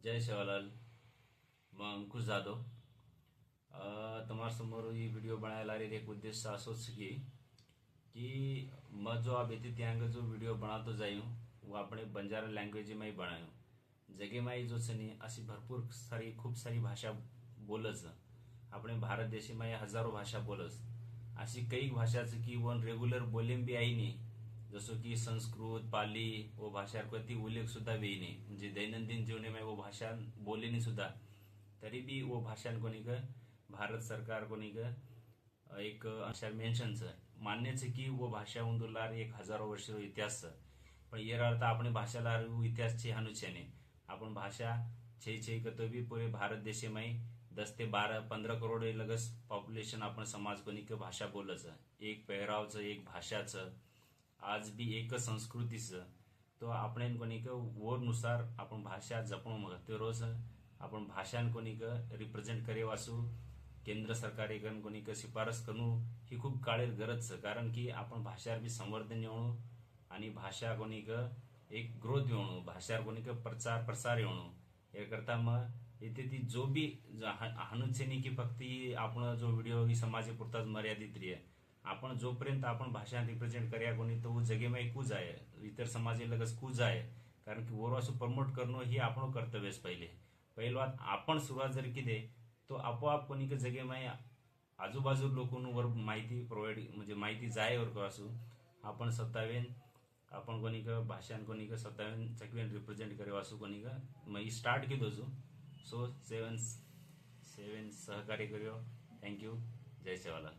जय सेवालाल. मैं अंकुश जाधव. તમારા સમોર એ વિડીયો बनाएला रे एक उद्देश्य असो कि मैं जो आप इतने ત્યાં जो वीडियो बनातो जाऊँ वो अपने बंजारा लँग्वेज में बनायो. जगे में जो छे अशी भरपूर सारी खूप सारी भाषा बोलच. अपने भारत देश में हजारों भाषा बोलस. अशी कई भाषा की वन रेग्युलर बोलेम भी आई नहीं. जसं की संस्कृत पाली वो भाषा कधी उल्लेख सुद्धा वेई नाही. म्हणजे दैनंदिन जीवन में वो भाषा बोले नहीं सुद्धा तरी भी वो भाषा कोणी भारत सरकार कोणी एक अशा मेन्शन मान्य है कि वो भाषा उंदुलार एक हजारों वर्ष इतिहास पण येर अर्थ आपण भाषाला इतिहास छे हानु छे ने आपण भाषा छे छे कतो भी पूरे भारत देश में 10 ते 12-15 करोड़ लगस पॉप्युलेशन आपण समाज कोणी भाषा बोलच. एक पेहरावच एक भाषाच आज भी एक संस्कृतीच तो आपण कोणी वो नुसार आपण भाषा जपणं मग ते रोज आपण भाषान कोणी रिप्रेझेंट करे वासू केंद्र सरकार कोणी शिफारस करू ही खूप काळेर गरज. कारण की आपण भाषार भी संवर्धन येवणू आणि भाषा कोणी एक ग्रोथ येवणू भाषार कोणी प्रचार प्रसार येवणू हे करता मग इथे ती जो भी हानुच नाही की फक्त आपण जो व्हिडिओ ही समाजापुरताच मर्यादित रे. आपण जोपर्यंत आपण भाषा रिप्रेझेंट कर्या कोणी तो जगे में कूज आहे इतर समाज लगस कूज आहे. कारण की वो असं प्रमोट करणं ही आपण कर्तव्यच पहिलो आपण सुरुवात जर केली तो आपोआप कोणी जगे में आजूबाजू लोकांवर माहिती प्रोव्हाइड म्हणजे माहिती जायवर असू आपण सत्तावेन आपण कोणी भाषान कोणी सत्तावेन चकवेन रिप्रेझेंट करे वासू कोणी मग स्टार्ट केलो जो सो सेवन सहकार्य करियो. थँक्यू. जय सेवालाल.